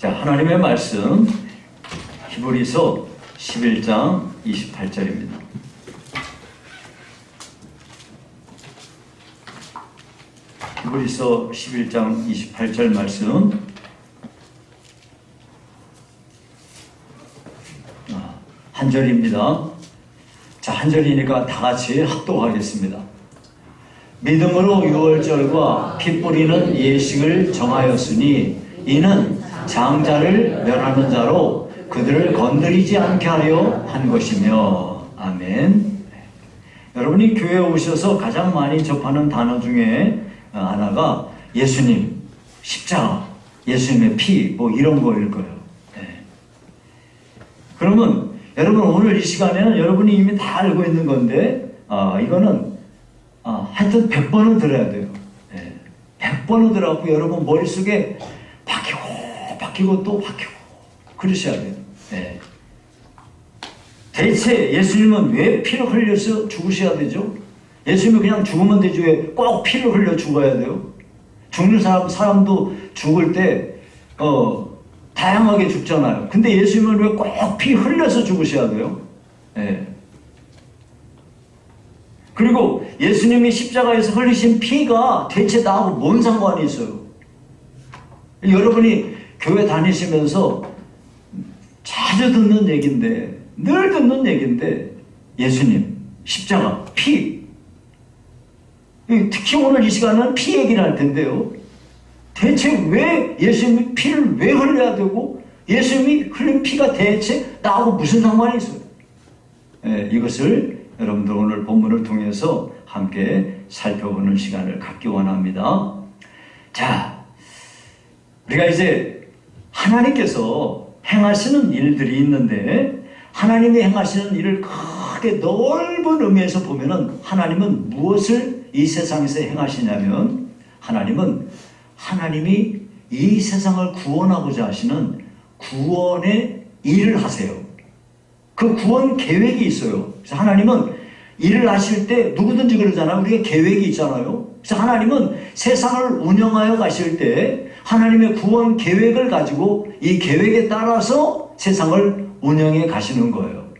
자, 하나님의 말씀 히브리서 11장 28절입니다. 히브리서 11장 28절 말씀 한 절입니다. 자, 한 절이니까 다 같이 합독하겠습니다. 믿음으로 유월절과 피 뿌리는 예식을 정하였으니 이는 장자를 멸하는 자로 그들을 건드리지 않게 하려 한 것이며. 아멘. 여러분이 교회에 오셔서 가장 많이 접하는 단어 중에 하나가 예수님, 십자가, 예수님의 피, 뭐 이런 거일 거예요. 네. 그러면 여러분 오늘 이 시간에는 여러분이 이미 다 알고 있는 건데 이거는 하여튼 100번은 들어야 돼요. 네. 100번은 들어갖고 여러분 머릿속에 바뀌고 또 바뀌고 그러셔야 돼요. 네. 대체 예수님은 왜 피를 흘려서 죽으셔야 되죠? 예수님이 그냥 죽으면 되지 왜 꼭 피를 흘려 죽어야 돼요? 죽는 사람도 죽을 때 다양하게 죽잖아요. 근데 예수님은 왜 꼭 피 흘려서 죽으셔야 돼요? 네. 그리고 예수님이 십자가에서 흘리신 피가 대체 나하고 뭔 상관이 있어요? 여러분이 교회 다니시면서 자주 듣는 얘기인데, 늘 듣는 얘기인데, 예수님, 십자가, 피. 특히 오늘 이 시간은 피 얘기를 할 텐데요. 대체 왜 예수님이 피를 왜 흘려야 되고, 예수님이 흘린 피가 대체 나하고 무슨 상관이 있어요? 이것을 여러분들 오늘 본문을 통해서 함께 살펴보는 시간을 갖기 원합니다. 자, 우리가 이제 하나님께서 행하시는 일들이 있는데 하나님이 행하시는 일을 크게 넓은 의미에서 보면은 하나님은 무엇을 이 세상에서 행하시냐면 하나님이 이 세상을 구원하고자 하시는 구원의 일을 하세요. 그 구원 계획이 있어요. 그래서 하나님은 일을 하실 때 누구든지 그러잖아요. 우리가 계획이 있잖아요. 그래서 하나님은 세상을 운영하여 가실 때 하나님의 구원 계획을 가지고 이 계획에 따라서 세상을 운영해 가시는 거예요.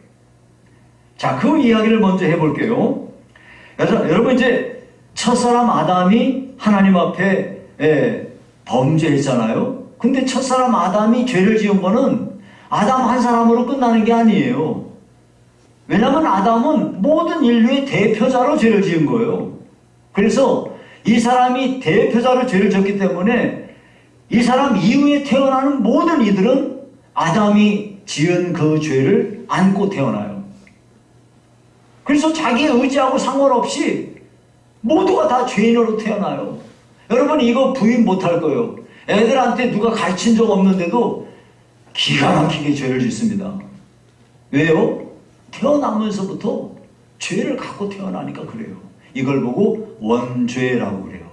자, 그 이야기를 먼저 해볼게요. 그래서 여러분 이제 첫사람 아담이 하나님 앞에 범죄했잖아요. 근데 첫사람 아담이 죄를 지은 거는 아담 한 사람으로 끝나는 게 아니에요. 왜냐하면 아담은 모든 인류의 대표자로 죄를 지은 거예요. 그래서 이 사람이 대표자로 죄를 졌기 때문에 이 사람 이후에 태어나는 모든 이들은 아담이 지은 그 죄를 안고 태어나요. 그래서 자기의 의지하고 상관없이 모두가 다 죄인으로 태어나요. 여러분 이거 부인 못할 거예요. 애들한테 누가 가르친 적 없는데도 기가 막히게 죄를 짓습니다. 왜요? 태어나면서부터 죄를 갖고 태어나니까 그래요. 이걸 보고 원죄라고 그래요.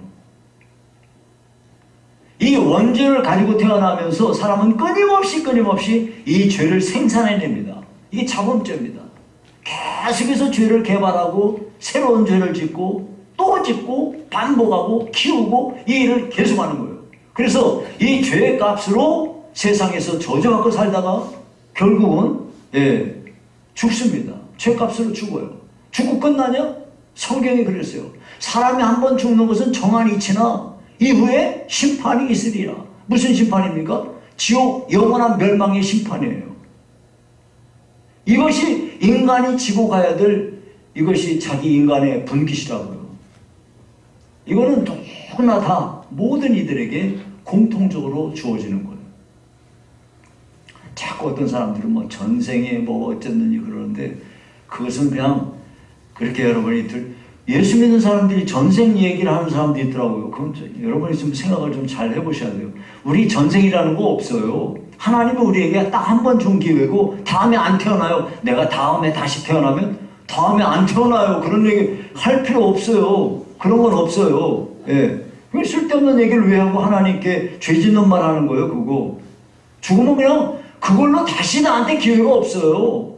이 원죄를 가지고 태어나면서 사람은 끊임없이 이 죄를 생산해냅니다. 이게 자본죄입니다. 계속해서 죄를 개발하고 새로운 죄를 짓고 또 짓고 반복하고 키우고 이 일을 계속하는 거예요. 그래서 이 죄의 값으로 세상에서 저주받고 살다가 결국은 죽습니다. 죄값으로 죽어요. 죽고 끝나냐? 성경이 그랬어요. 사람이 한 번 죽는 것은 정한 이치나 이후에 심판이 있으리라. 무슨 심판입니까? 지옥 영원한 멸망의 심판이에요. 이것이 인간이 지고 가야 될 이것이 자기 인간의 분깃이라고요. 이거는 누구나 다 모든 이들에게 공통적으로 주어지는 거예요. 자꾸 어떤 사람들은 뭐 전생에 뭐 어쨌느니 그러는데 그것은 그냥 그렇게 여러분이 예수 믿는 사람들이 전생 얘기를 하는 사람도 있더라고요. 그럼 여러분이 좀 생각을 좀 잘 해보셔야 돼요. 우리 전생이라는 거 없어요. 하나님은 우리에게 딱 한 번 준 기회고 다음에 안 태어나요. 내가 다음에 다시 태어나면 다음에 안 태어나요. 그런 얘기 할 필요 없어요. 그런 건 없어요. 예. 왜 쓸데없는 얘기를 왜 하고 하나님께 죄 짓는 말 하는 거예요, 그거. 죽으면 그냥 그걸로 다시 나한테 기회가 없어요.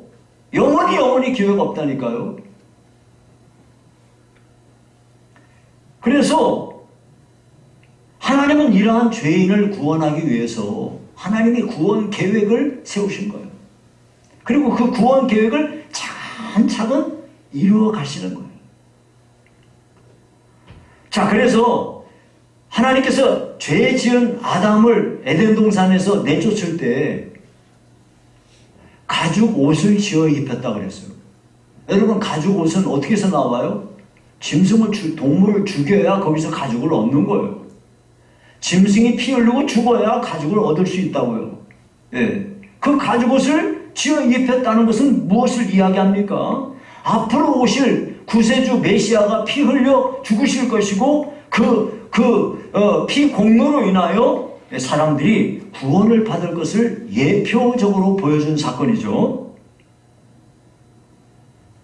영원히 기회가 없다니까요. 그래서 하나님은 이러한 죄인을 구원하기 위해서 하나님이 구원 계획을 세우신 거예요. 그리고 그 구원 계획을 차근차근 이루어 가시는 거예요. 자, 그래서 하나님께서 죄 지은 아담을 에덴 동산에서 내쫓을 때 가죽 옷을 지어 입혔다 그랬어요. 여러분, 가죽 옷은 어떻게 해서 나와요? 동물을 죽여야 거기서 가죽을 얻는 거예요. 짐승이 피 흘리고 죽어야 가죽을 얻을 수 있다고요. 예. 그 가죽 옷을 지어 입혔다는 것은 무엇을 이야기합니까? 앞으로 오실 구세주 메시아가 피 흘려 죽으실 것이고 피 공로로 인하여 사람들이 구원을 받을 것을 예표적으로 보여준 사건이죠.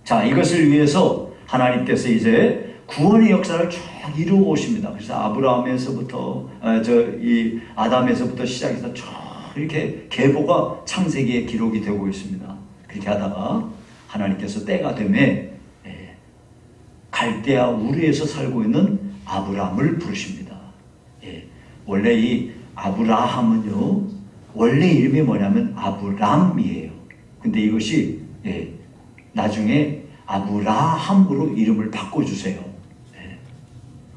자, 이것을 위해서 하나님께서 이제 구원의 역사를 쭉 이루어 오십니다. 그래서 아브라함에서부터 이 아담에서부터 시작해서 쭉 이렇게 계보가 창세기에 기록이 되고 있습니다. 그렇게 하다가 하나님께서 때가 되매 갈대아 우르에서 살고 있는 아브라함을 부르십니다. 원래 이 아브라함은요, 원래 이름이 뭐냐면 아브람이에요. 근데 이것이 나중에 아브라함으로 이름을 바꿔주세요.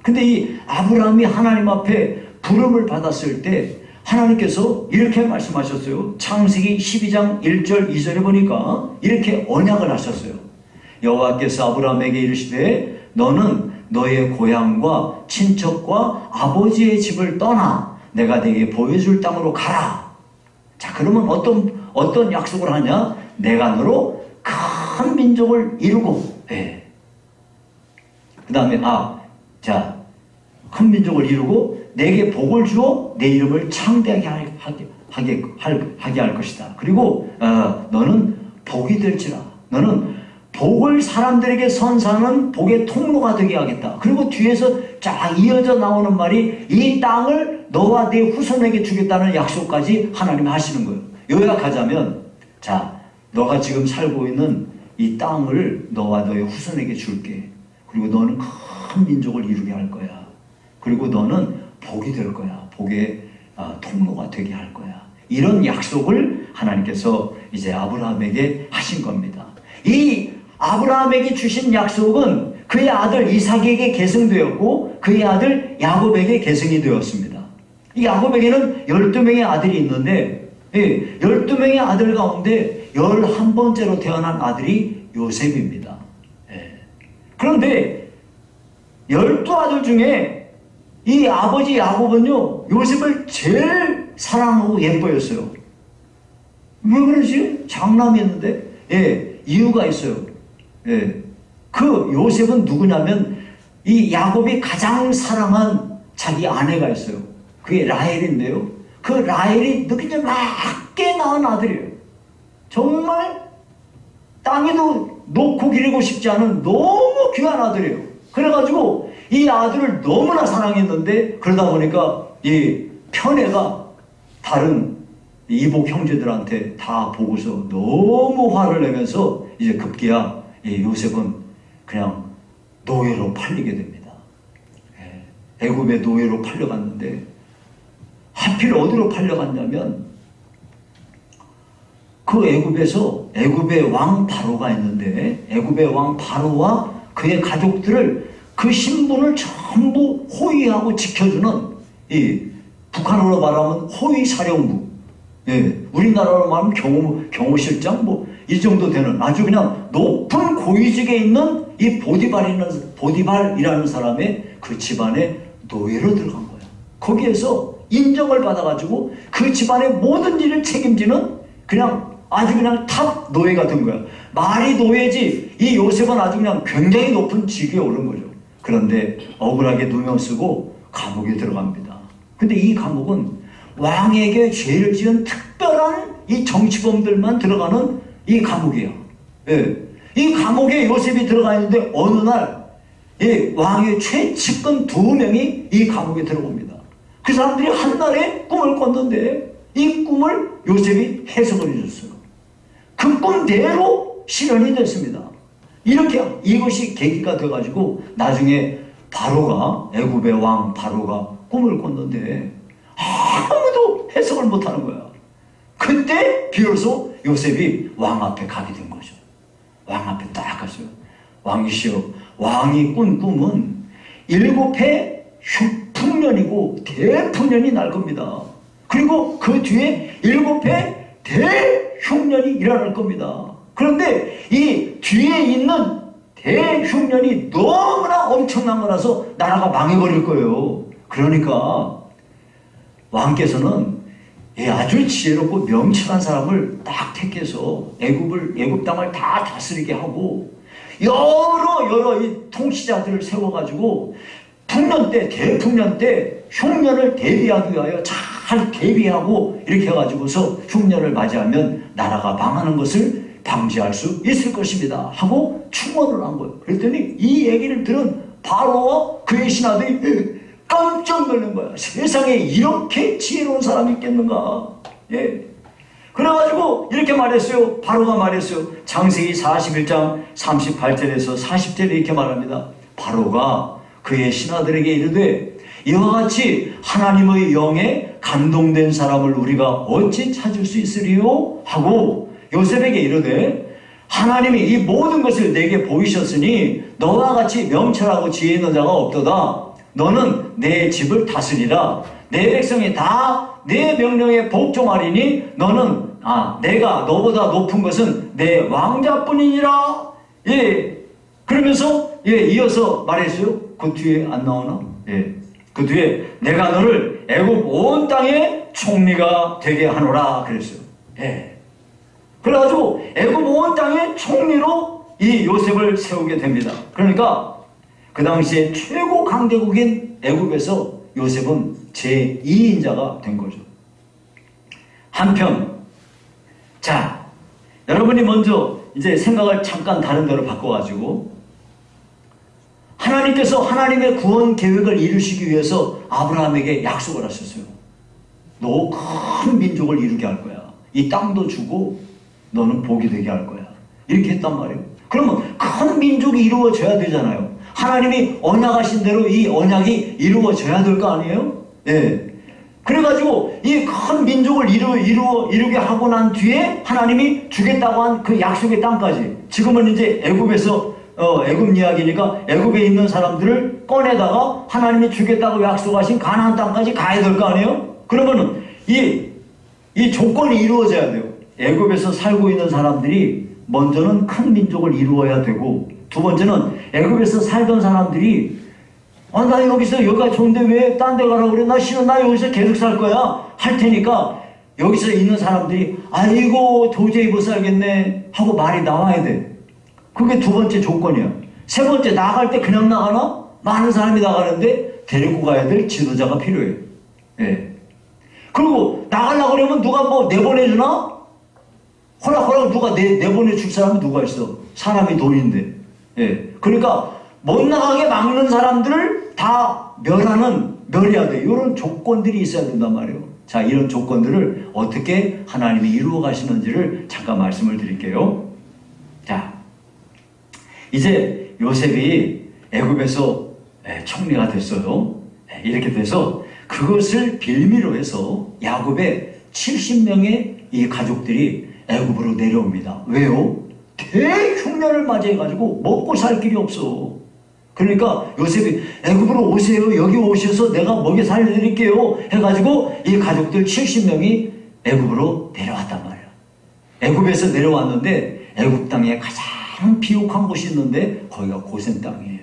근데 이 아브라함이 하나님 앞에 부름을 받았을 때 하나님께서 이렇게 말씀하셨어요. 창세기 12장 1절 2절에 보니까 이렇게 언약을 하셨어요. 여호와께서 아브라함에게 이르시되 너는 너의 고향과 친척과 아버지의 집을 떠나 내가 네게 보여줄 땅으로 가라. 자, 그러면 어떤 약속을 하냐? 내가 너로 큰 민족을 이루고, 그 다음에 큰 민족을 이루고 내게 복을 주어 내 이름을 창대하게 하게 할 것이다. 그리고 너는 복이 될지라. 너는 복을 사람들에게 선사하는 복의 통로가 되게 하겠다. 그리고 뒤에서 쫙 이어져 나오는 말이 이 땅을 너와 네 후손에게 주겠다는 약속까지 하나님이 하시는 거예요. 요약하자면, 자, 너가 지금 살고 있는 이 땅을 너와 너의 후손에게 줄게. 그리고 너는 큰 민족을 이루게 할 거야. 그리고 너는 복이 될 거야. 복의 통로가 되게 할 거야. 이런 약속을 하나님께서 이제 아브라함에게 하신 겁니다. 이 아브라함에게 주신 약속은 그의 아들 이삭에게 계승되었고 그의 아들 야곱에게 계승이 되었습니다. 이 야곱에게는 12명의 아들이 있는데 12명의 아들 가운데 11번째로 태어난 아들이 요셉입니다. 그런데 12아들 중에 이 아버지 야곱은요, 요셉을 제일 사랑하고 예뻐했어요. 왜 그러지? 장남이었는데, 이유가 있어요. 그 요셉은 누구냐면, 이 야곱이 가장 사랑한 자기 아내가 있어요. 그게 라헬인데요. 그 라헬이 그냥 낮게 낳은 아들이에요. 정말 땅에도 놓고 기르고 싶지 않은 너무 귀한 아들이에요. 그래가지고 이 아들을 너무나 사랑했는데 그러다 보니까 이 편애가 다른 이복 형제들한테 다 보고서 너무 화를 내면서 이제 급기야 이 요셉은 그냥 노예로 팔리게 됩니다. 애굽의 노예로 팔려갔는데 하필 어디로 팔려갔냐면 그 애굽의 왕 바로가 있는데 애굽의 왕 바로와 그의 가족들을 그 신분을 전부 호위하고 지켜주는 이 북한어로 말하면 호위사령부, 우리나라로 말하면 경호실장 이 정도 되는 아주 그냥 높은 고위직에 있는 이 보디발이라는 사람의 그 집안에 노예로 들어간 거야. 거기에서 인정을 받아가지고 그 집안의 모든 일을 책임지는 아주 그냥 탑 노예가 된 거야. 말이 노예지 이 요셉은 아주 그냥 굉장히 높은 직위에 오른 거죠. 그런데 억울하게 누명 쓰고 감옥에 들어갑니다. 근데 이 감옥은 왕에게 죄를 지은 특별한 이 정치범들만 들어가는 이 감옥이에요. 이 감옥에 요셉이 들어가 있는데 어느 날 왕의 최측근 2명이 이 감옥에 들어옵니다. 그 사람들이 한날에 꿈을 꿨는데 이 꿈을 요셉이 해석을 해줬어요. 그 꿈대로 실현이 됐습니다. 이것이 계기가 돼가지고 나중에 애굽의 왕 바로가 꿈을 꿨는데 아무도 해석을 못하는 거야. 그때 비로소 요셉이 왕 앞에 가게 된 거죠. 왕 앞에 딱 갔어요. 왕이시여, 왕이 꾼 꿈은 7해 흉풍년이고 대풍년이 날 겁니다. 그리고 그 뒤에 7해 대흉년이 일어날 겁니다. 그런데 이 뒤에 있는 대흉년이 너무나 엄청난 거라서 나라가 망해버릴 거예요. 그러니까 왕께서는 아주 지혜롭고 명철한 사람을 딱 택해서 애굽 땅을 다 다스리게 하고 여러 이 통치자들을 세워가지고 풍년 때, 대풍년 때 흉년을 대비하기 위하여 잘 대비하고 이렇게 해가지고서 흉년을 맞이하면 나라가 망하는 것을 방지할 수 있을 것입니다 하고 충언을 한 거예요. 그랬더니 이 얘기를 들은 바로와 그의 신하들이 깜짝 놀란 거야. 세상에 이렇게 지혜로운 사람이 있겠는가. 그래가지고 이렇게 말했어요. 바로가 말했어요. 창세기 41장 38절에서 40절에 이렇게 말합니다. 바로가 그의 신하들에게 이르되 이와 같이 하나님의 영에 감동된 사람을 우리가 어찌 찾을 수 있으리요? 하고 요셉에게 이르되 하나님이 이 모든 것을 내게 보이셨으니 너와 같이 명철하고 지혜 있는 자가 없도다. 너는 내 집을 다스리라. 내 백성이 다 내 명령에 복종하리니 너는 내가 너보다 높은 것은 내 왕자뿐이니라. 그러면서 이어서 말했어요. 그 뒤에 안 나오나? 그 뒤에 내가 너를 애굽 온 땅의 총리가 되게 하노라 그랬어요. 그래가지고 애굽 온 땅의 총리로 이 요셉을 세우게 됩니다. 그러니까 그 당시에 최고 강대국인 애굽에서 요셉은 제2인자가 된 거죠. 한편 자, 여러분이 먼저 이제 생각을 잠깐 다른 데로 바꿔가지고 하나님께서 하나님의 구원 계획을 이루시기 위해서 아브라함에게 약속을 하셨어요. 너 큰 민족을 이루게 할 거야. 이 땅도 주고 너는 복이 되게 할 거야. 이렇게 했단 말이에요. 그러면 큰 민족이 이루어져야 되잖아요. 하나님이 언약하신 대로 이 언약이 이루어져야 될 거 아니에요? 그래가지고 이 큰 민족을 이루게 하고 난 뒤에 하나님이 주겠다고 한 그 약속의 땅까지, 지금은 이제 애굽에서 애굽 이야기니까 애굽에 있는 사람들을 꺼내다가 하나님이 주겠다고 약속하신 가나안 땅까지 가야 될 거 아니에요? 그러면은 이 조건이 이루어져야 돼요. 애굽에서 살고 있는 사람들이 먼저는 큰 민족을 이루어야 되고, 두 번째는 애굽에서 살던 사람들이 나 여기가 좋은데 왜 딴 데 가라고 그래? 나 싫어. 나 여기서 계속 살 거야. 할 테니까 여기서 있는 사람들이 아이고 도저히 못 살겠네 하고 말이 나와야 돼. 그게 두 번째 조건이야. 세 번째, 나갈 때 그냥 나가나? 많은 사람이 나가는데 데리고 가야 될 지도자가 필요해. 그리고 나가려고 그러면 누가 뭐 내보내주나? 허락 누가 내보내줄 사람이 누가 있어? 사람이 돈인데. 그러니까 못 나가게 막는 사람들을 다 멸해야 돼. 이런 조건들이 있어야 된단 말이에요. 자, 이런 조건들을 어떻게 하나님이 이루어 가시는지를 잠깐 말씀을 드릴게요. 자, 이제 요셉이 애굽에서 총리가 됐어요. 이렇게 돼서 그것을 빌미로 해서 야곱의 70명의 이 가족들이 애굽으로 내려옵니다. 왜요? 대흉년을 맞이해가지고 먹고 살 길이 없어. 그러니까 요셉이 애굽으로 오세요. 여기 오셔서 내가 먹여 살려드릴게요. 해가지고 이 가족들 70명이 애굽으로 내려왔단 말이에요. 애굽에서 내려왔는데 애굽 땅에 가장 비옥한 곳이 있는데 거기가 고센 땅이에요.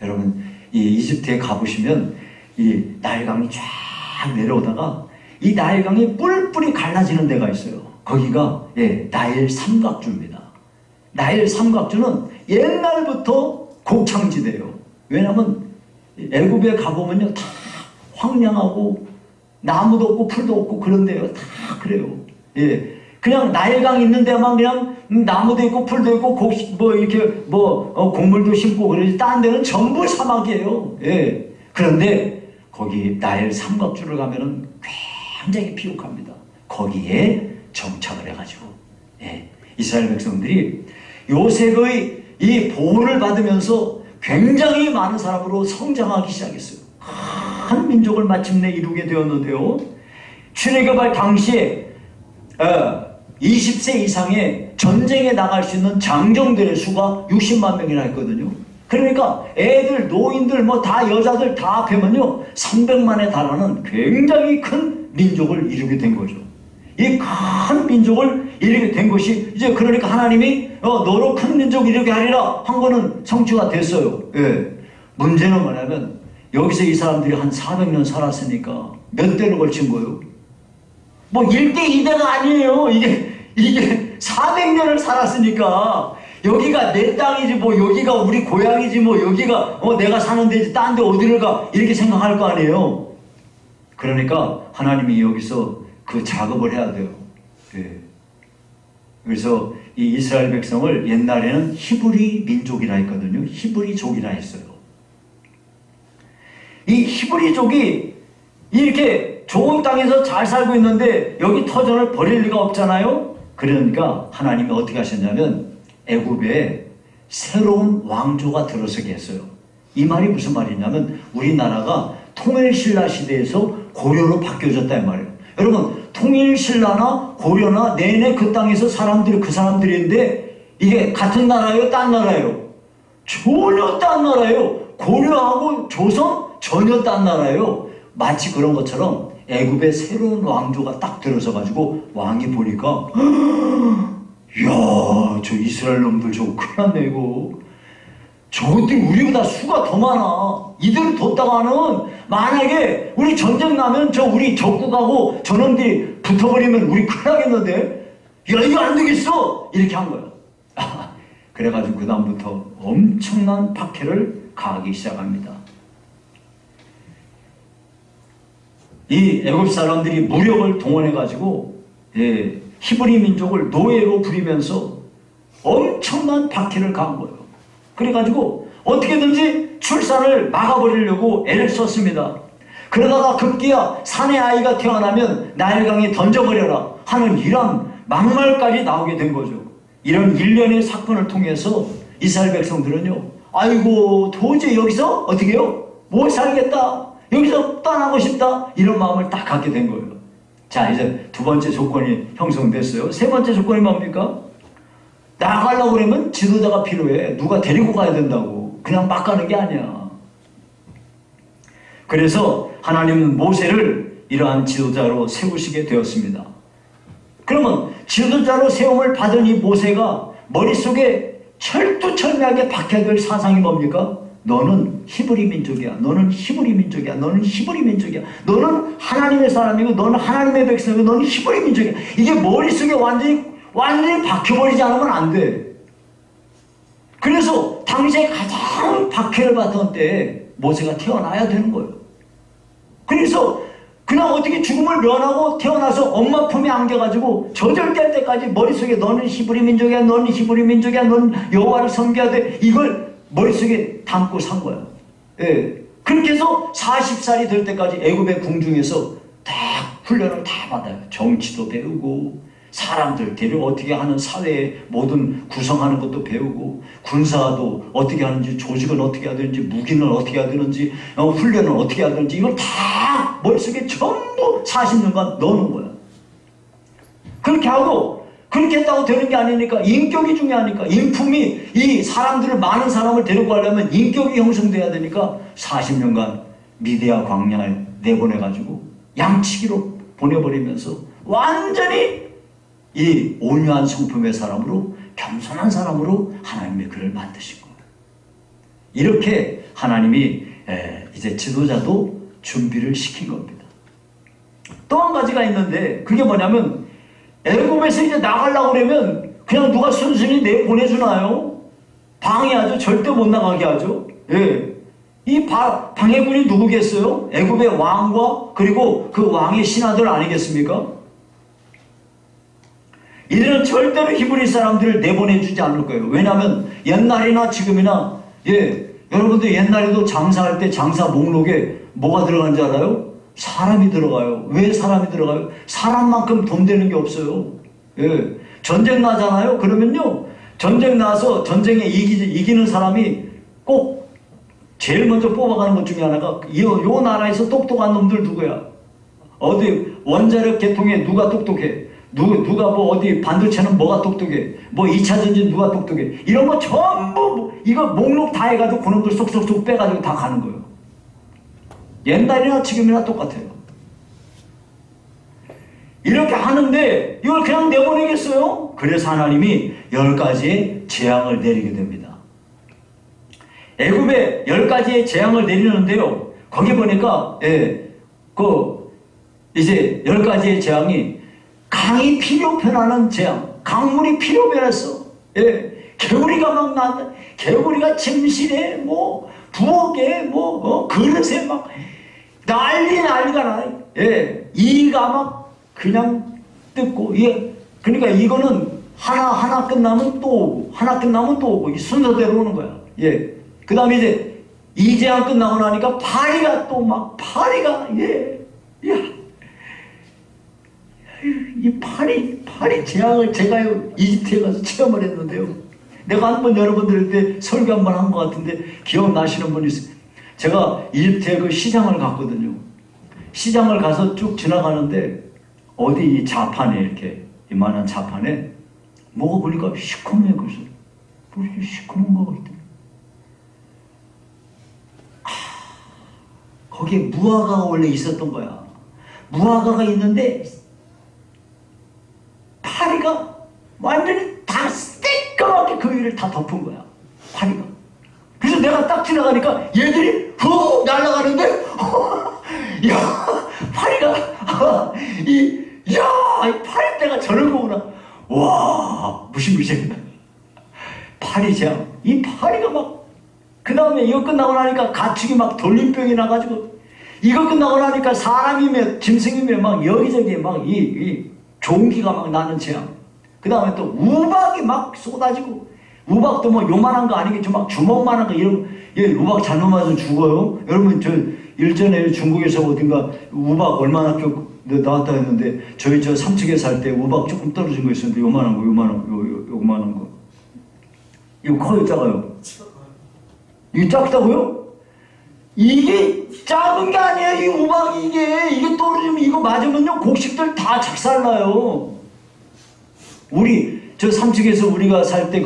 여러분 이 이집트에 가보시면 이 나일강이 쫙 내려오다가 이 나일강이 뿔뿔이 갈라지는 데가 있어요. 거기가 나일 삼각주입니다. 나일 삼각주는 옛날부터 곡창지대예요. 왜냐하면 애굽에 가보면요 다 황량하고 나무도 없고 풀도 없고 그런데요. 다 그래요. 그냥 나일강 있는 데만 그냥 나무도 있고 풀도 있고 곡물도 심고 그러지 딴 데는 전부 사막이에요. 그런데 거기 나일 삼각주를 가면은 굉장히 비옥합니다. 거기에 정착을 해가지고 이스라엘 백성들이 요셉의 이 보호를 받으면서 굉장히 많은 사람으로 성장하기 시작했어요. 큰 민족을 마침내 이루게 되었는데요. 출애굽할 당시에 20세 이상의 전쟁에 나갈 수 있는 장정들의 수가 60만 명이나 했거든요. 그러니까 애들, 노인들, 뭐 다 여자들 다 합하면요 300만에 달하는 굉장히 큰 민족을 이루게 된 거죠. 이 큰 민족을 이루게 된 것이 이제 그러니까 하나님이 너로 큰 민족 이루게 하리라 한 거는 성취가 됐어요. 예. 문제는 뭐냐면 여기서 이 사람들이 한 400년 살았으니까 몇 대를 걸친 거예요? 뭐 1대 2대가 아니에요. 이게 400년을 살았으니까 여기가 내 땅이지 뭐 여기가 우리 고향이지 뭐 여기가 내가 사는 데지 딴 데 어디를 가 이렇게 생각할 거 아니에요. 그러니까 하나님이 여기서 그 작업을 해야 돼요. 예. 그래서 이 이스라엘 백성을 옛날에는 히브리 민족이라 했거든요. 히브리족이라 했어요. 이 히브리족이 이렇게 좋은 땅에서 잘 살고 있는데 여기 터전을 버릴 리가 없잖아요. 그러니까 하나님이 어떻게 하셨냐면 애굽에 새로운 왕조가 들어서게 했어요. 이 말이 무슨 말이냐면 우리나라가 통일신라 시대에서 고려로 바뀌어졌다 이 말이에요. 여러분 통일신라나 고려나 내내 그 땅에서 그 사람들인데 이게 같은 나라예요? 딴 나라예요? 전혀 딴 나라예요. 고려하고 조선 전혀 딴 나라예요. 마치 그런 것처럼 애굽에 새로운 왕조가 딱 들어서 가지고 왕이 보니까 이야 저 이스라엘 놈들 저거 큰일 났네 이거. 저것들이 우리보다 수가 더 많아. 이들을 뒀다가는 만약에 우리 전쟁 나면 우리 적국하고 저놈들이 붙어버리면 우리 큰일 나겠는데 야 이거 안 되겠어 이렇게 한 거야. 그래가지고 그 다음부터 엄청난 박해를 가하기 시작합니다. 이 애굽 사람들이 무력을 동원해가지고 히브리 민족을 노예로 부리면서 엄청난 박해를 가한 거예요. 그래가지고 어떻게든지 출산을 막아버리려고 애를 썼습니다. 그러다가 급기야 산의 아이가 태어나면 나일강에 던져버려라 하는 이런 막말까지 나오게 된 거죠. 이런 일련의 사건을 통해서 이스라엘 백성들은요 아이고 도저히 여기서 어떻게 해요? 못 살겠다. 여기서 떠나고 싶다. 이런 마음을 딱 갖게 된 거예요. 자 이제 두 번째 조건이 형성됐어요. 세 번째 조건이 뭡니까? 나가려고 그러면 지도자가 필요해. 누가 데리고 가야 된다고. 그냥 막 가는 게 아니야. 그래서 하나님은 모세를 이러한 지도자로 세우시게 되었습니다. 그러면 지도자로 세움을 받은 이 모세가 머릿속에 철두철미하게 박혀야 될 사상이 뭡니까? 너는 히브리 민족이야. 너는 히브리 민족이야. 너는 히브리 민족이야. 너는 하나님의 사람이고 너는 하나님의 백성이고 너는 히브리 민족이야. 이게 머릿속에 완전히 박혀버리지 않으면 안 돼. 그래서 당시에 가장 박해를 받던 때에 모세가 태어나야 되는 거예요. 그래서 그냥 어떻게 죽음을 면하고 태어나서 엄마 품에 안겨가지고 저절될 때까지 머릿속에 너는 히브리 민족이야. 너는 히브리 민족이야. 너는 여호와를 섬겨야 돼. 이걸 머릿속에 담고 산 거야. 예. 그렇게 해서 40살이 될 때까지 애굽의 궁중에서 다 훈련을 다 받아요. 정치도 배우고 사람들 데려 어떻게 하는 사회의 모든 구성하는 것도 배우고 군사도 어떻게 하는지 조직은 어떻게 해야 되는지 무기는 어떻게 해야 되는지 훈련은 어떻게 해야 되는지 이걸 다 머릿속에 전부 40년간 넣어놓은 거야. 그렇게 하고 그렇게 했다고 되는 게 아니니까 인격이 중요하니까 인품이 이 사람들을 많은 사람을 데리고 가려면 인격이 형성돼야 되니까 40년간 미디아 광야를 내보내가지고 양치기로 보내버리면서 완전히 이 온유한 성품의 사람으로 겸손한 사람으로 하나님의 그를 만드신 거예요. 이렇게 하나님이 이제 지도자도 준비를 시킨 겁니다. 또 한 가지가 있는데 그게 뭐냐면 애굽에서 이제 나가려고 그러면 그냥 누가 순순히 내보내주나요? 방해하죠. 절대 못 나가게 하죠. 예. 이 방해군이 누구겠어요? 애굽의 왕과 그리고 그 왕의 신하들 아니겠습니까? 이들은 절대로 히브리 사람들을 내보내주지 않을 거예요. 왜냐하면 옛날이나 지금이나 여러분들 옛날에도 장사할 때 장사 목록에 뭐가 들어간지 알아요? 사람이 들어가요. 왜 사람이 들어가요? 사람만큼 돈 되는 게 없어요. 전쟁 나잖아요. 그러면요 전쟁 나서 전쟁에 이기는 사람이 꼭 제일 먼저 뽑아가는 것 중에 하나가 요 나라에서 똑똑한 놈들 누구야? 어디 원자력 계통에 누가 똑똑해? 누가 뭐 어디 반도체는 뭐가 똑똑해? 뭐 2차 전지 누가 똑똑해? 이런 거 전부 이거 목록 다 해가지고 그놈들 쏙쏙쏙 빼가지고 다 가는 거예요. 옛날이나 지금이나 똑같아요. 이렇게 하는데 이걸 그냥 내보내겠어요? 그래서 하나님이 10가지의 재앙을 내리게 됩니다. 애굽에 10가지의 재앙을 내리는데요. 거기 보니까 이제 10가지의 재앙이 강이 피로 변하는 재앙, 강물이 피로 변했어. 개구리가 막 나는데 개구리가 침실에 뭐 부엌에 그릇에 막 난리가 나. 이가 막 그냥 뜯고 그러니까 이거는 하나 끝나면 또 오고 하나 끝나면 또 오고 이 순서대로 오는 거야. 그 다음에 이제 이 재앙 끝나고 나니까 파리가 또 막 파리가 이 파리 재앙을 제가 이집트에 가서 체험을 했는데요. 내가 한번 여러분들한테 설교 한번 한 것 같은데 기억나시는 분 있어요? 제가 이집트에 그 시장을 갔거든요. 시장을 가서 쭉 지나가는데 어디 이 자판에 이렇게 이만한 자판에 뭐가 보니까 시커매요. 그래서 뭐 이렇게 시커먼 거가 있더라고요. 거기에 무화과가 원래 있었던 거야. 무화과가 있는데 파리가 완전히 다 새까맣게 그 위를 다 덮은 거야. 파리가. 그래서 내가 딱 지나가니까 얘들이 훅 날아가는데 야 파리가 이 파리떼가 저런 거구나. 와 무시무시해. 파리 재앙. 이 파리가 막 그 다음에 이거 끝나고 나니까 가축이 막 돌림병이 나가지고 이거 끝나고 나니까 사람이며 짐승이며 막 여기저기 막 이 종기가 막 나는 재앙. 그 다음에 또 우박이 막 쏟아지고 우박도 뭐 요만한 거 아니겠죠. 막 주먹만한 거 이런 우박 잘못 맞으면 죽어요. 여러분 저 일전에 중국에서 어딘가 우박 얼마나 나왔다 했는데 저희 저 3층에 살 때 우박 조금 떨어진 거 있었는데 요만한 거 이거 커요 작아요? 이게 작다고요? 이게 작은 게 아니에요. 이 우박이 이게 떨어지면 이거 맞으면요 곡식들 다 작살나요. 우리 저 3층에서 우리가 살 때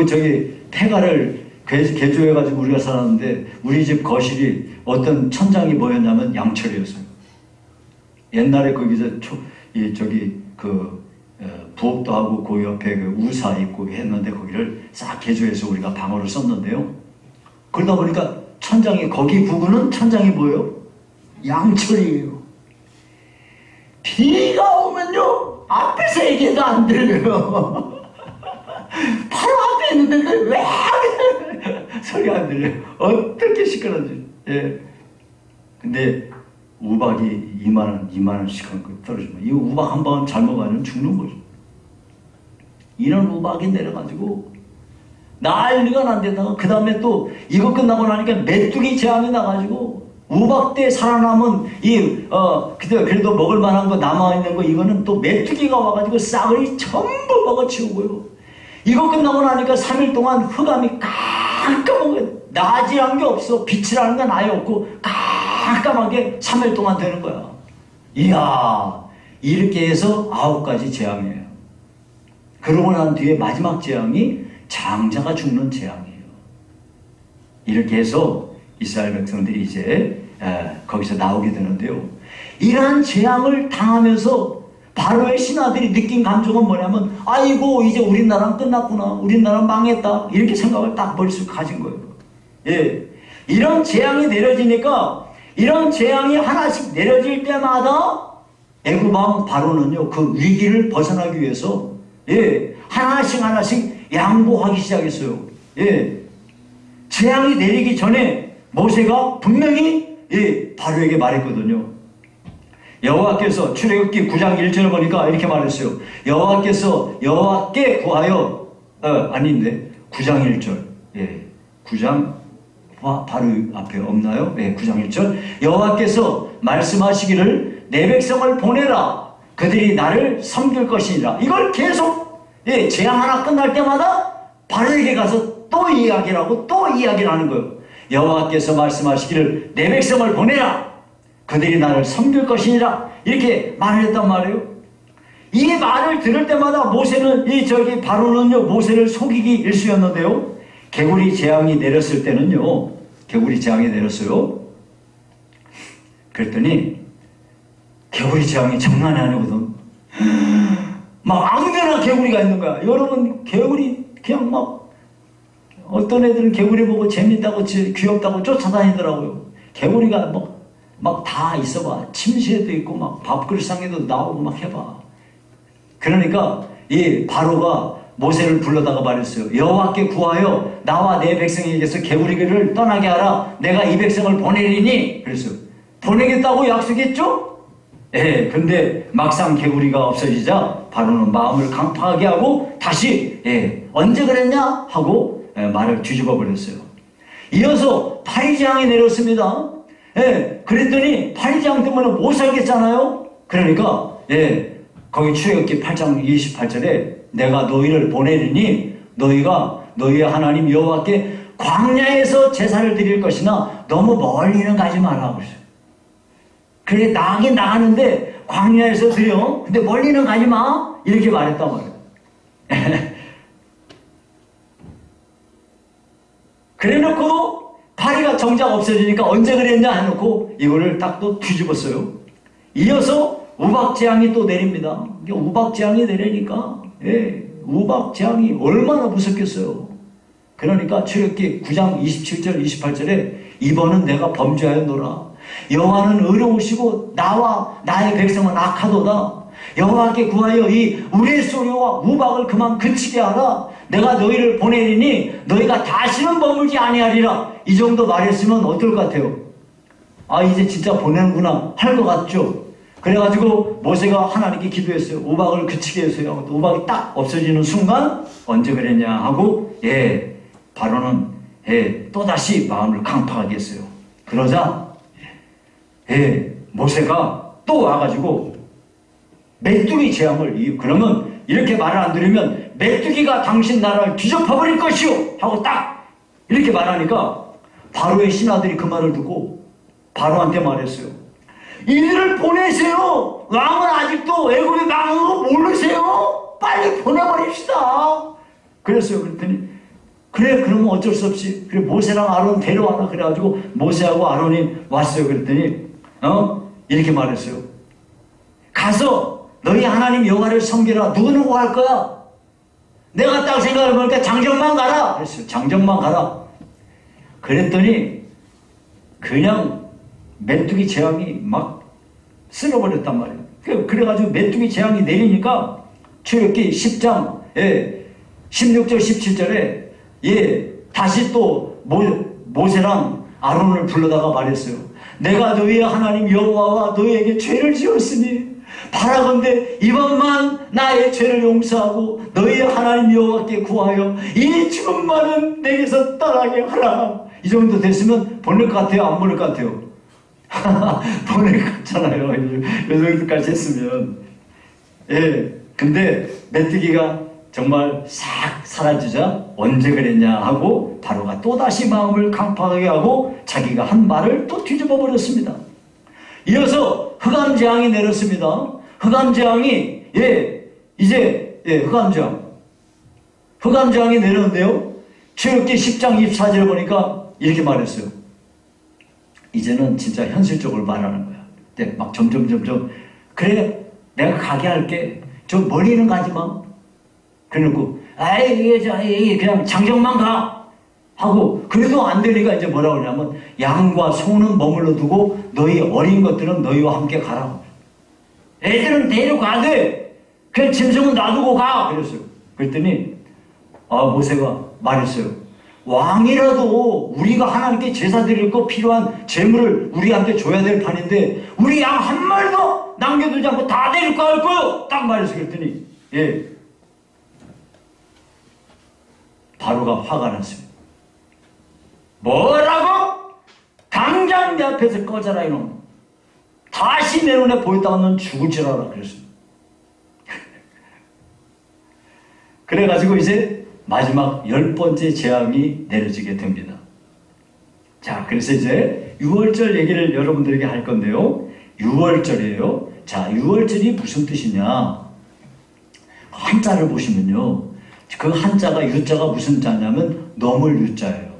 저기 폐가를 개조해가지고 우리가 살았는데 우리 집 거실이 어떤 천장이 뭐였냐면 양철이었어요. 옛날에 거기서 부엌도 하고 그 옆에 그 우사 있고 했는데 거기를 싹 개조해서 우리가 방어를 썼는데요. 그러다 보니까 천장이 거기 부근은 천장이 뭐예요? 양철이에요. 비가 오면요 앞에서 얘기해도 안 들려요. 바로 앞에 있는데 왜 소리가 안 들려요? 어떻게 시끄러운지. 근데 우박이 2만원씩 한 거 떨어지면 이 우박 한 번 잘못 가면 죽는 거죠. 이런 우박이 내려가지고 난리가 난데다가 그 다음에 또 이거 끝나고 나니까 메뚜기 재앙이 나가지고 우박 때 살아남은 그래도 먹을 만한 거 남아있는 거 이거는 또 메뚜기가 와가지고 싸그리 전부 먹어치우고요. 이거 끝나고 나니까 3일 동안 흑암이 깜깜한 거예요. 낮이란 게 없어. 빛이라는 건 아예 없고 깜깜하게 3일 동안 되는 거야. 이야 이렇게 해서 9가지 재앙이에요. 그러고 난 뒤에 마지막 재앙이 장자가 죽는 재앙이에요. 이렇게 해서 이스라엘 백성들이 이제 거기서 나오게 되는데요. 이러한 재앙을 당하면서 바로의 신하들이 느낀 감정은 뭐냐면 아이고 이제 우리나라는 끝났구나. 우리나라는 망했다. 이렇게 생각을 딱 머릿속에 가진 거예요. 이런 재앙이 내려지니까 이런 재앙이 하나씩 내려질 때마다 애굽 왕 바로는요 그 위기를 벗어나기 위해서 하나씩 양보하기 시작했어요. 재앙이 내리기 전에 모세가 분명히 바로에게 말했거든요. 여호와께서 출애굽기 9장 1절을 보니까 이렇게 말했어요. 여호와께 구하여 아닌데 9장 1절 9장 바로 앞에 없나요? 9장 1절 여호와께서 말씀하시기를 내 백성을 보내라 그들이 나를 섬길 것이니라. 이걸 계속 재앙 하나 끝날 때마다 바로에게 가서 또 이야기를 하고 또 이야기를 하는 거예요. 여호와께서 말씀하시기를 내 백성을 보내라 그들이 나를 섬길 것이니라. 이렇게 말을 했단 말이에요. 이 말을 들을 때마다 모세는 바로는요 모세를 속이기 일쑤였는데요. 개구리 재앙이 내렸을 때는요, 개구리 재앙이 내렸어요. 그랬더니 개구리 재앙이 장난이 아니거든. 막 아무데나 개구리가 있는 거야. 여러분, 개구리 그냥 막 어떤 애들은 개구리 보고 재밌다고 귀엽다고 쫓아다니더라고요. 개구리가 막 다 있어봐. 침실에도 있고 막 밥그릇상에도 나오고 막 해봐. 그러니까 이 바로가 모세를 불러다가 말했어요. 여호와께 구하여 나와 내 백성에게서 개구리를 떠나게 하라. 내가 이 백성을 보내리니. 그랬어요. 보내겠다고 약속했죠? 예, 근데 막상 개구리가 없어지자 바로는 마음을 강팍하게 하고 다시 언제 그랬냐? 하고 말을 뒤집어 버렸어요. 이어서 파리재앙이 내렸습니다. 그랬더니 파리재앙 때문에 못 살겠잖아요. 그러니까 거기 출애굽기 8장 28절에 내가 너희를 보내리니 너희가 너희의 하나님 여호와께 광야에서 제사를 드릴 것이나 너무 멀리는 가지 말라고 그랬어요. 그래 나가긴 나가는데 광야에서 드려. 근데 멀리는 가지 마. 이렇게 말했단 말이에요. 그래놓고 파리가 정작 없어지니까 언제 그랬냐 해놓고 이거를 딱 또 뒤집었어요. 이어서 우박재앙이 또 내립니다. 우박재앙이 내리니까 우박재앙이 얼마나 무섭겠어요. 그러니까 출애굽기 9장 27절 28절에 이번은 내가 범죄하였노라. 여호와는 의로우시고 나와 나의 백성은 악하도다. 여호와께 구하여 이 우레소리와 우박을 그만 그치게 하라. 내가 너희를 보내리니 너희가 다시는 머물지 아니하리라. 이 정도 말했으면 어떨 것 같아요? 아, 이제 진짜 보내는구나 할 것 같죠? 그래가지고 모세가 하나님께 기도했어요. 우박을 그치게 해서요. 우박이 딱 없어지는 순간 언제 그랬냐 하고 바로는 또다시 마음을 강팍하게 했어요. 그러자 모세가 또 와가지고 메뚜기 재앙을, 그러면 이렇게 말을 안 들으면 메뚜기가 당신 나라를 뒤집어버릴 것이오 하고 딱 이렇게 말하니까 바로의 신하들이 그 말을 듣고 바로한테 말했어요. 이들을 보내세요. 왕은 아직도 애굽이 망한 거 모르세요? 빨리 보내버립시다. 그랬어요. 그랬더니 그래, 그러면 어쩔 수 없이 그래 모세랑 아론 데려와라. 그래가지고 모세하고 아론이 왔어요. 그랬더니 이렇게 말했어요. 가서 너희 하나님 여호와를 섬기라. 누구누구 할 거야? 내가 딱 생각해보니까 장정만 가라. 그랬어요. 장정만 가라. 그랬더니 그냥 메뚜기 재앙이 막 쓸어버렸단 말이에요. 그래가지고 메뚜기 재앙이 내리니까 출애굽기 10장 16절 17절에 다시 또 모세랑 아론을 불러다가 말했어요. 내가 너희의 하나님 여호와와 너희에게 죄를 지었으니 바라건대 이번만 나의 죄를 용서하고 너희의 하나님 여호와께 구하여 이 죽음만은 내게서 떠나게 하라. 이 정도 됐으면 보낼 것 같아요? 안 보낼 것 같아요? 보낼 것 같잖아요. 이 정도까지 했으면. 근데 메뚜기가 정말 싹 사라지자 언제 그랬냐 하고 바로가 또다시 마음을 강팍하게 하고 자기가 한 말을 또 뒤집어 버렸습니다. 이어서 흑암재앙이 내렸습니다. 흑암재앙이 흑암재앙이 내렸는데요. 출애굽기 10장 24절을 보니까 이렇게 말했어요. 이제는 진짜 현실적으로 말하는 거야. 막 점점 그래 내가 가게 할게. 저 멀리는 가지 마. 그래놓고 그냥 장정만 가 하고 그래도 안 되니까 이제 뭐라고 그러냐면 양과 소는 머물러 두고 너희 어린 것들은 너희와 함께 가라. 애들은 데려가되 그냥 짐승은 놔두고 가. 그랬어요. 그랬더니 모세가 말했어요. 왕이라도 우리가 하나님께 제사 드릴 거 필요한 재물을 우리한테 줘야 될 판인데 우리 양 한 마리도 남겨두지 않고 다 데리고 갈 거요. 딱 말했어요. 그랬더니 바로가 화가 났습니다. 뭐라고? 당장 내 앞에서 꺼져라 이놈. 다시 내 눈에 보였다가 넌 죽을 줄 알아. 그랬습니다. 그래가지고 이제 마지막 10번째 재앙이 내려지게 됩니다. 자, 그래서 이제 유월절 얘기를 여러분들에게 할 건데요. 유월절이에요. 자, 유월절이 무슨 뜻이냐? 한자를 보시면요. 그 한자가 유자가 무슨 자냐면 넘을 유자예요.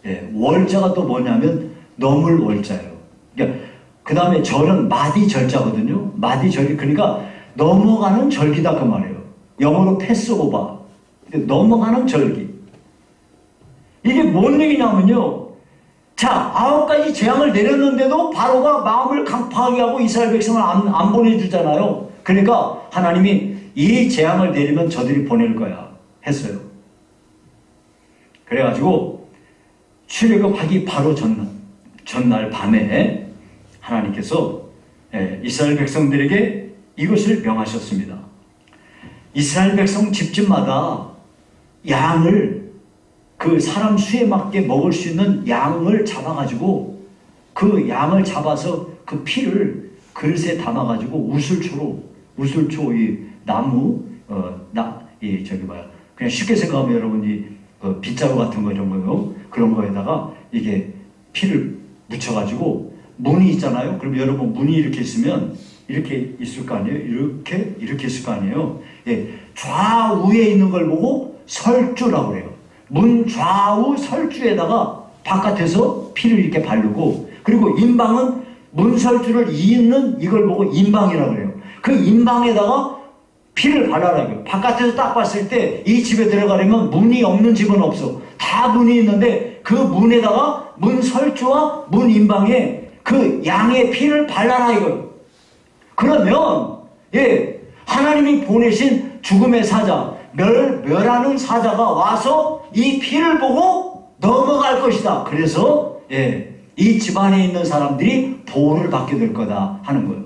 예, 월자가 또 뭐냐면 넘을 월자예요. 그러니까 그 다음에 절은 마디 절자거든요. 마디 절이 그러니까 넘어가는 절기다 그 말이에요. 영어로 패스오버. 넘어가는 절기. 이게 뭔 얘기냐면요. 자, 9가지 재앙을 내렸는데도 바로가 마음을 강팍하게 하고 이스라엘 백성을 안 보내주잖아요. 그러니까 하나님이 이 재앙을 내리면 저들이 보낼 거야 했어요. 그래가지고 출애굽하기 바로 전날 밤에 하나님께서 이스라엘 백성들에게 이것을 명하셨습니다. 이스라엘 백성 집집마다 양을 그 사람 수에 맞게 먹을 수 있는 양을 잡아가지고 그 양을 잡아서 그 피를 그릇에 담아가지고 우슬초 이 나무 그냥 쉽게 생각하면 여러분이 빗자루 같은 거 이런 거요. 그런 거에다가 이게 피를 묻혀가지고 문이 있잖아요. 그럼 여러분 문이 이렇게 있으면 이렇게 있을 거 아니에요? 이렇게 있을 거 아니에요? 예, 좌우에 있는 걸 보고 설주라고 그래요. 문 좌우 설주에다가 바깥에서 피를 이렇게 바르고, 그리고 인방은 문 설주를 잇는 이걸 보고 인방이라고 그래요. 그 인방에다가 피를 발라라고요. 바깥에서 딱 봤을 때 이 집에 들어가려면 문이 없는 집은 없어. 다 문이 있는데 그 문에다가 문 설주와 문 인방에 그 양의 피를 발라라 이거예요. 그러면 하나님이 보내신 죽음의 사자, 멸하는 사자가 와서 이 피를 보고 넘어갈 것이다. 그래서 이 집안에 있는 사람들이 보호를 받게 될 거다 하는 거예요.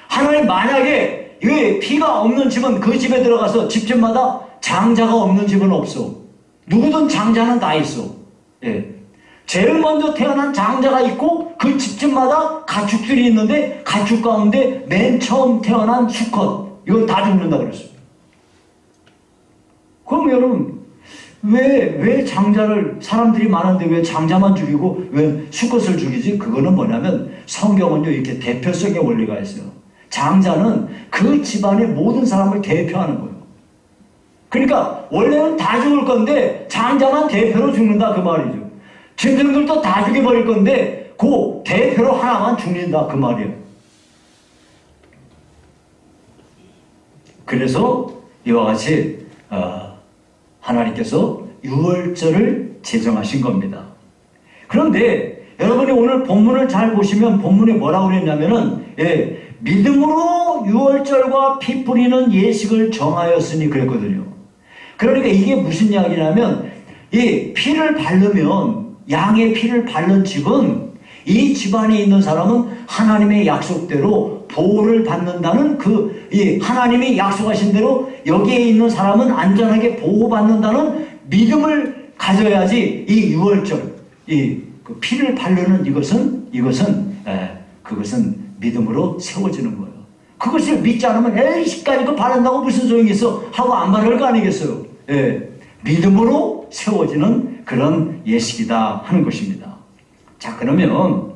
하나님 만약에 피가 없는 집은 그 집에 들어가서 집집마다 장자가 없는 집은 없어. 누구든 장자는 다 있어. 제일 먼저 태어난 장자가 있고 그 집집마다 가축들이 있는데 가축 가운데 맨 처음 태어난 수컷 이건 다 죽는다 그랬어요. 그럼 여러분 왜 장자를 사람들이 많은데 왜 장자만 죽이고 왜 수컷을 죽이지? 그거는 뭐냐면 성경은요 이렇게 대표성의 원리가 있어요. 장자는 그 집안의 모든 사람을 대표하는 거예요. 그러니까 원래는 다 죽을 건데 장자만 대표로 죽는다 그 말이죠. 짐승들도 다 죽여버릴 건데 그 대표로 하나만 죽는다 그 말이에요. 그래서 이와 같이 하나님께서 유월절을 제정하신 겁니다. 그런데 여러분이 오늘 본문을 잘 보시면 본문에 뭐라고 그랬냐면은 믿음으로 유월절과 피 뿌리는 예식을 정하였으니 그랬거든요. 그러니까 이게 무슨 이야기냐면 이 피를 바르면 양의 피를 바른 집은 이 집안에 있는 사람은 하나님의 약속대로 보호를 받는다는 하나님이 약속하신 대로 여기에 있는 사람은 안전하게 보호받는다는 믿음을 가져야지 이 유월절 그 피를 바르는 그것은 믿음으로 세워지는 거예요. 그것을 믿지 않으면 에이 시까지 그거 바른다고 무슨 소용이 있어 하고 안 바를 거 아니겠어요. 믿음으로 세워지는 그런 예식이다 하는 것입니다. 자, 그러면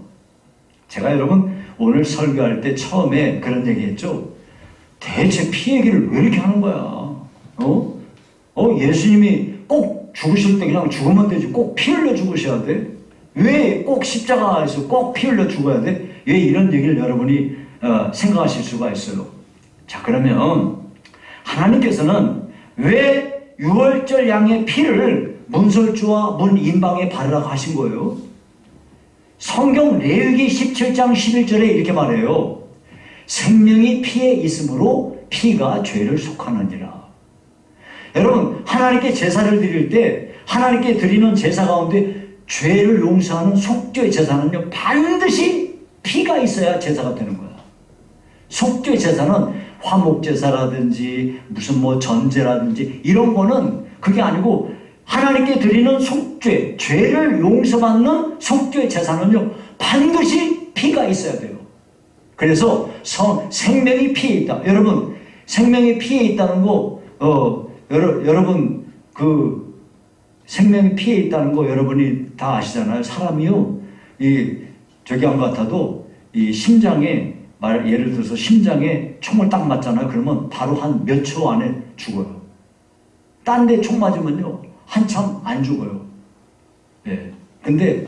제가 여러분 오늘 설교할 때 처음에 그런 얘기했죠. 대체 피 얘기를 왜 이렇게 하는 거야? 예수님이 꼭 죽으실 때 그냥 죽으면 되지 꼭 피 흘려 죽으셔야 돼? 왜 꼭 십자가에서 꼭 피 흘려 죽어야 돼? 왜 이런 얘기를 여러분이 생각하실 수가 있어요. 자, 그러면 하나님께서는 왜 유월절 양의 피를 문설주와 문인방에 바르라고 하신 거예요? 성경 레위기 17장 11절에 이렇게 말해요. 생명이 피에 있으므로 피가 죄를 속하느니라. 여러분 하나님께 제사를 드릴 때 하나님께 드리는 제사 가운데 죄를 용서하는 속죄 제사는요 반드시 피가 있어야 제사가 되는 거야. 속죄 제사는 화목 제사라든지 무슨 전제라든지 이런 거는 그게 아니고 하나님께 드리는 속죄, 죄를 용서받는 속죄 제사는요 반드시 피가 있어야 돼요. 그래서 생명이 피에 있다. 여러분 생명이 피에 있다는 거 여러분 생명이 피에 있다는 거 여러분이 다 아시잖아요. 사람이요 저기 한 것 같아도 이 심장에 예를 들어서 심장에 총을 딱 맞잖아요. 그러면 바로 한 몇 초 안에 죽어요. 딴 데 총 맞으면요 한참 안 죽어요. 예. 근데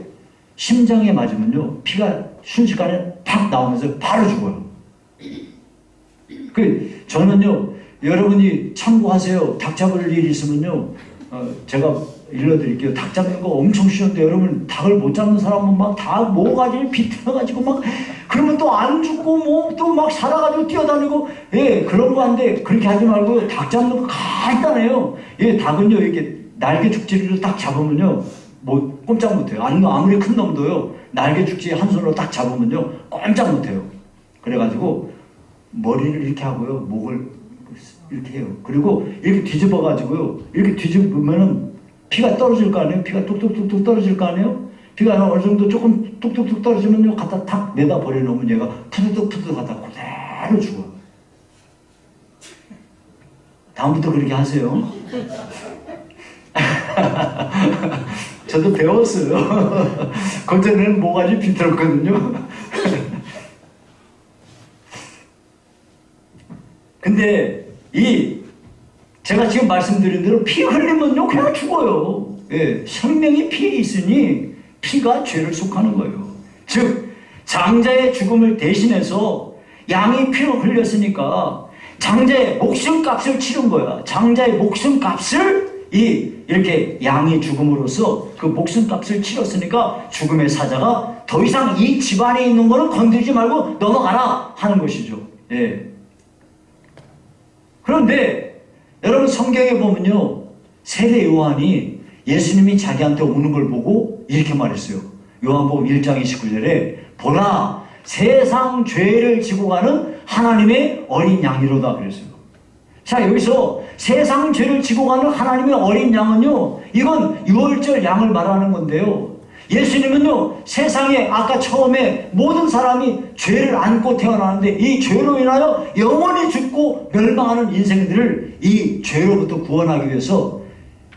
심장에 맞으면요 피가 순식간에 팍 나오면서 바로 죽어요. 저는요 여러분이 참고하세요. 닭 잡을 일이 있으면요 제가 일러드릴게요. 닭 잡는 거 엄청 쉬운데 여러분 닭을 못 잡는 사람은 막 다 모가지를 비틀어가지고 막 그러면 또 안 죽고 뭐 또 막 살아가지고 뛰어다니고 예 그런 거 한데 그렇게 하지 말고 닭 잡는 거 간단해요. 예 닭은요 이렇게 날개 죽지를 딱 잡으면요 뭐 꼼짝 못해요. 아무리 큰 놈도요 날개 죽지 한 손으로 딱 잡으면요 꼼짝 못해요. 그래가지고 머리를 이렇게 하고요 목을 이렇게 해요. 그리고 이렇게 뒤집어 가지고요 이렇게 뒤집으면은 피가 떨어질 거 아니에요. 피가 뚝뚝뚝뚝 떨어질 거 아니에요. 피가 어느 정도 조금 뚝뚝뚝 떨어지면요 갖다 탁 내다 버려놓으면 얘가 푸드득 갖다 그대로 죽어요. 다음부터 그렇게 하세요. 저도 배웠어요. 그전에는 모가지 비틀었거든요. 근데 제가 지금 말씀드린 대로 피 흘리면요 그냥 죽어요. 예, 생명이 피에 있으니 피가 죄를 속하는 거예요. 즉 장자의 죽음을 대신해서 양이 피를 흘렸으니까 장자의 목숨값을 치른 거야. 장자의 목숨값을 이렇게 양이 죽음으로써 그 목숨값을 치렀으니까 죽음의 사자가 더 이상 이 집안에 있는 거는 건드리지 말고 넘어가라 하는 것이죠. 예. 그런데 여러분 성경에 보면요 세례 요한이 예수님이 자기한테 오는 걸 보고 이렇게 말했어요. 요한복음 1장 29절에 보라 세상 죄를 지고 가는 하나님의 어린 양이로다 그랬어요. 자 여기서 세상 죄를 지고 가는 하나님의 어린 양은요 이건 유월절 양을 말하는 건데요. 예수님은요 세상에 아까 처음에 모든 사람이 죄를 안고 태어나는데 이 죄로 인하여 영원히 죽고 멸망하는 인생들을 이 죄로부터 구원하기 위해서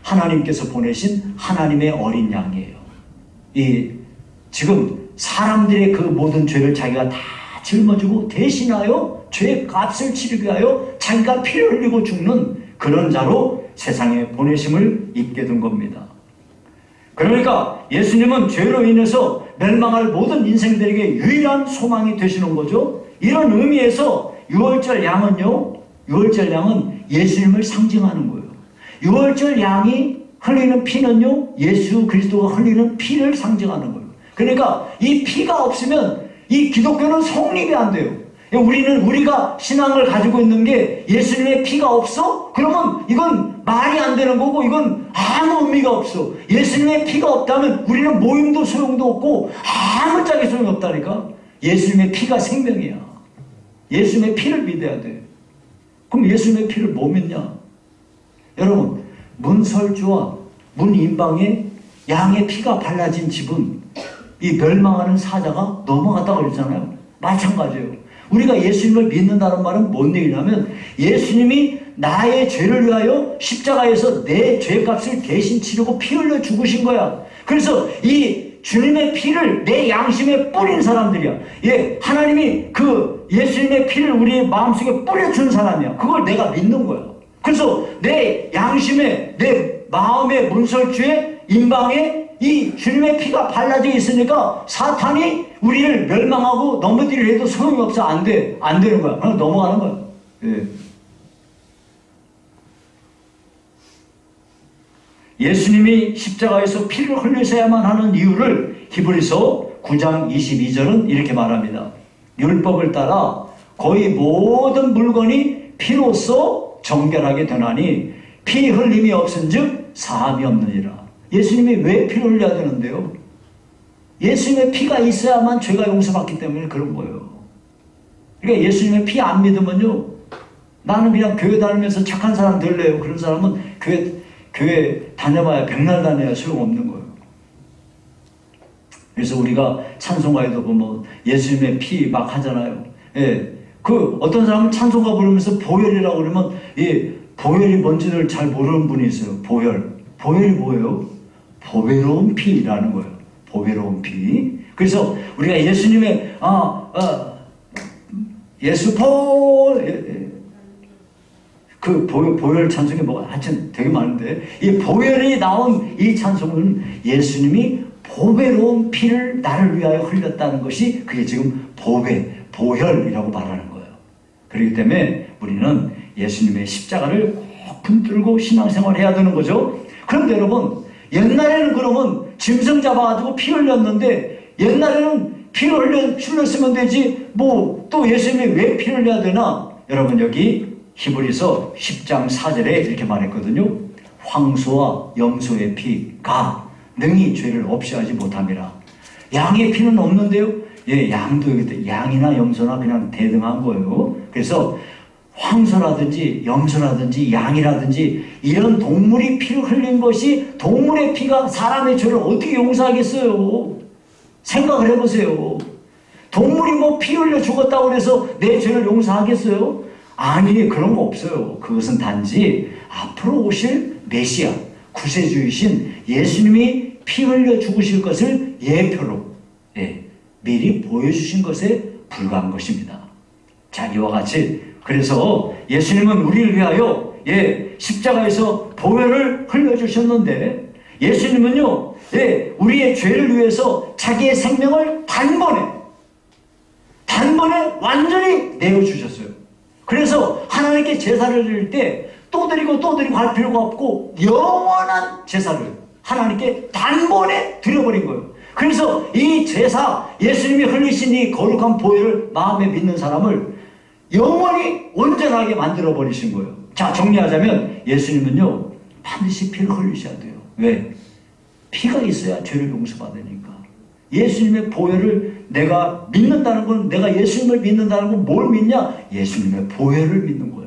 하나님께서 보내신 하나님의 어린 양이에요. 지금 사람들의 그 모든 죄를 자기가 다 짊어지고 대신하여 죄의 값을 치르기 위하여 자기가 피를 흘리고 죽는 그런 자로 세상에 보내심을 입게 된 겁니다. 그러니까 예수님은 죄로 인해서 멸망할 모든 인생들에게 유일한 소망이 되시는 거죠. 이런 의미에서 유월절 양은요 유월절 양은 예수님을 상징하는 거예요. 유월절 양이 흘리는 피는요 예수 그리스도가 흘리는 피를 상징하는 거예요. 그러니까 이 피가 없으면 이 기독교는 성립이 안 돼요. 우리가 신앙을 가지고 있는 게 예수님의 피가 없어? 그러면 이건 말이 안 되는 거고 이건 아무 의미가 없어. 예수님의 피가 없다면 우리는 모임도 소용도 없고 아무짝에 소용이 없다니까. 예수님의 피가 생명이야. 예수님의 피를 믿어야 돼. 그럼 예수님의 피를 뭐 믿냐? 여러분 문설주와 문인방에 양의 피가 발라진 집은 이 멸망하는 사자가 넘어갔다고 그랬잖아요. 마찬가지예요. 우리가 예수님을 믿는다는 말은 뭔 얘기냐면 예수님이 나의 죄를 위하여 십자가에서 내 죄값을 대신 치르고 피 흘려 죽으신 거야. 그래서 이 주님의 피를 내 양심에 뿌린 사람들이야. 예, 하나님이 그 예수님의 피를 우리 마음속에 뿌려준 사람이야. 그걸 내가 믿는 거야. 그래서 내 양심에 내 마음의 문설주에 인방에 이 주님의 피가 발라져 있으니까 사탄이 우리를 멸망하고 넘어뜨리려 해도 소용이 없어. 안 돼. 안 되는 거야. 그냥 넘어가는 거야. 예. 예수님이 십자가에서 피를 흘리셔야만 하는 이유를 히브리서 9장 22절은 이렇게 말합니다. 율법을 따라 거의 모든 물건이 피로써 정결하게 되나니 피 흘림이 없은즉 사함이 없느니라. 예수님이 왜 피를 흘려야 되는데요? 예수님의 피가 있어야만 죄가 용서받기 때문에 그런 거예요. 그러니까 예수님의 피 안 믿으면요 나는 그냥 교회 다니면서 착한 사람 될래요. 그런 사람은 교회 다녀봐야 백날 다녀야 소용없는 거예요. 그래서 우리가 찬송가에도 보면 예수님의 피 막 하잖아요. 예. 그 어떤 사람은 찬송가 부르면서 보혈이라고 그러면 보혈이 뭔지를 잘 모르는 분이 있어요. 보혈이 뭐예요? 보배로운 피라는 거예요. 보배로운 피. 그래서 우리가 예수님의 그 보혈 찬송이 뭐가 하여튼 되게 많은데, 이 보혈이 나온 이 찬송은 예수님이 보배로운 피를 나를 위하여 흘렸다는 것이, 그게 지금 보혈이라고 말하는 거예요. 그렇기 때문에 우리는 예수님의 십자가를 꼭 붙들고 신앙생활을 해야 되는 거죠. 그런데 여러분, 옛날에는 그러면 짐승 잡아가지고 피 흘렸는데, 옛날에는 피를 흘렸으면 되지 뭐 또 예수님이 왜 피를 흘려야 되나? 여러분, 여기 히브리서 10장 4절에 이렇게 말했거든요. 황소와 염소의 피가 능히 죄를 없이 하지 못함이라. 양의 피는 없는데요. 예, 양도 양이나 염소나 그냥 대등한 거예요. 그래서 황소라든지 염소라든지 양이라든지 이런 동물이 피를 흘린 것이, 동물의 피가 사람의 죄를 어떻게 용서하겠어요? 생각을 해보세요. 동물이 뭐 피 흘려 죽었다고 해서 내 죄를 용서하겠어요? 아니, 그런 거 없어요. 그것은 단지 앞으로 오실 메시아, 구세주이신 예수님이 피 흘려 죽으실 것을 예표로 미리 보여주신 것에 불과한 것입니다. 자, 이와 같이 그래서 예수님은 우리를 위하여 십자가에서 보혈을 흘려주셨는데, 예수님은요 우리의 죄를 위해서 자기의 생명을 단번에 완전히 내어주셨어요. 그래서 하나님께 제사를 드릴 때 또 드리고 할 필요가 없고 영원한 제사를 하나님께 단번에 드려버린 거예요. 그래서 이 제사, 예수님이 흘리신 이 거룩한 보혈을 마음에 믿는 사람을 영원히 온전하게 만들어버리신 거예요. 자, 정리하자면 예수님은요 반드시 피를 흘리셔야 돼요. 왜? 피가 있어야 죄를 용서받으니까. 예수님의 보혈을 내가 믿는다는 건, 내가 예수님을 믿는다는 건 뭘 믿냐? 예수님의 보혈을 믿는 거예요.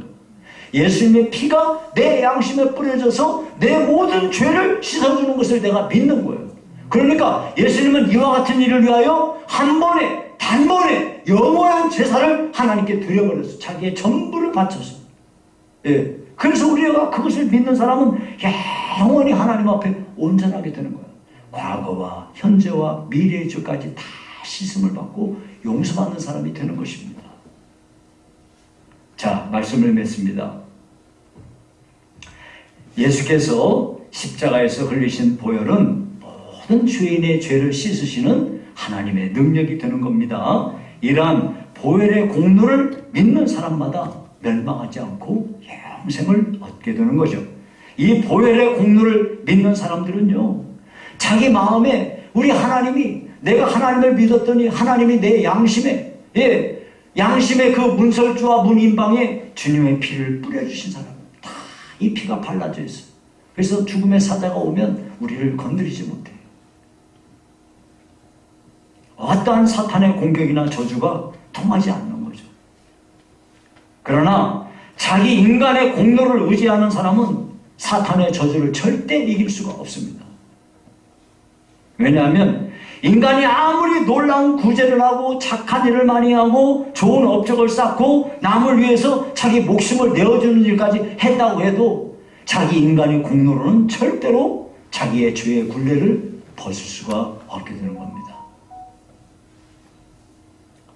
예수님의 피가 내 양심에 뿌려져서 내 모든 죄를 씻어주는 것을 내가 믿는 거예요. 그러니까 예수님은 이와 같은 일을 위하여 단번에 영원한 제사를 하나님께 드려버렸어요. 자기의 전부를 바쳐서. 그래서 우리가 그것을 믿는 사람은 영원히 하나님 앞에 온전하게 되는 거예요. 과거와 현재와 미래의 죄까지 다 씻음을 받고 용서받는 사람이 되는 것입니다. 자, 말씀을 맺습니다. 예수께서 십자가에서 흘리신 보혈은 모든 죄인의 죄를 씻으시는 하나님의 능력이 되는 겁니다. 이러한 보혈의 공로를 믿는 사람마다 멸망하지 않고 영생을 얻게 되는 거죠. 이 보혈의 공로를 믿는 사람들은요, 자기 마음에 우리 하나님이, 내가 하나님을 믿었더니 하나님이 내 양심에 그 문설주와 문인방에 주님의 피를 뿌려주신 사람, 다 이 피가 발라져 있어요. 그래서 죽음의 사자가 오면 우리를 건드리지 못해요. 어떠한 사탄의 공격이나 저주가 통하지 않는 거죠. 그러나 자기 인간의 공로를 의지하는 사람은 사탄의 저주를 절대 이길 수가 없습니다. 왜냐하면 인간이 아무리 놀라운 구제를 하고 착한 일을 많이 하고 좋은 업적을 쌓고 남을 위해서 자기 목숨을 내어주는 일까지 했다고 해도 자기 인간의 공로로는 절대로 자기의 죄의 굴레를 벗을 수가 없게 되는 겁니다.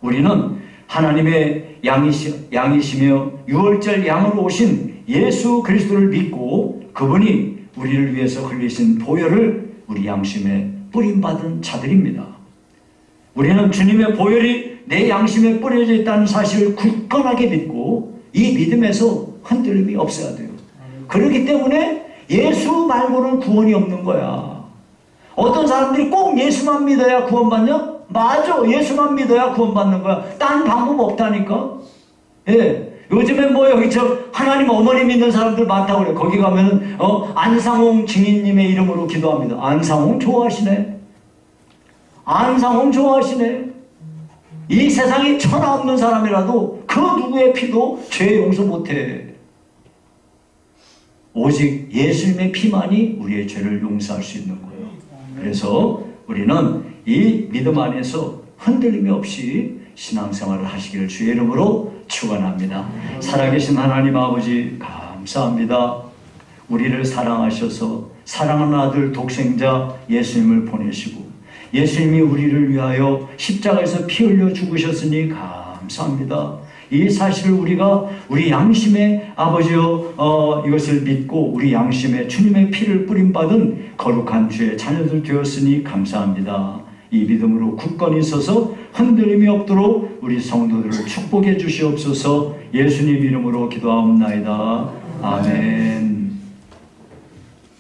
우리는 하나님의 양이시며 유월절 양으로 오신 예수 그리스도를 믿고 그분이 우리를 위해서 흘리신 보혈을 우리 양심에 뿌림받은 자들입니다. 우리는 주님의 보혈이 내 양심에 뿌려져 있다는 사실을 굳건하게 믿고 이 믿음에서 흔들림이 없어야 돼요. 그렇기 때문에 예수 말고는 구원이 없는 거야. 어떤 사람들이 꼭 예수만 믿어야 구원받냐? 맞아, 예수만 믿어야 구원받는 거야. 딴 방법 없다니까. 요즘에 뭐 여기 하나님 어머니 믿는 사람들 많다고 그래. 거기 가면은 안상홍 증인님의 이름으로 기도합니다. 안상홍 좋아하시네. 안상홍 좋아하시네. 이 세상에 천하 없는 사람이라도 그 누구의 피도 죄 용서 못해. 오직 예수님의 피만이 우리의 죄를 용서할 수 있는 거예요. 그래서 우리는 이 믿음 안에서 흔들림이 없이 신앙생활을 하시기를 주의 이름으로 축원합니다. 살아계신 하나님 아버지 감사합니다. 우리를 사랑하셔서 사랑하는 아들 독생자 예수님을 보내시고 예수님이 우리를 위하여 십자가에서 피 흘려 죽으셨으니 감사합니다. 이 사실을 우리가 우리 양심의 아버지여 이것을 믿고 우리 양심에 주님의 피를 뿌림받은 거룩한 주의 자녀들 되었으니 감사합니다. 이 믿음으로 굳건히 서서 흔들림이 없도록 우리 성도들을 축복해 주시옵소서. 예수님 이름으로 기도하옵나이다. 아멘.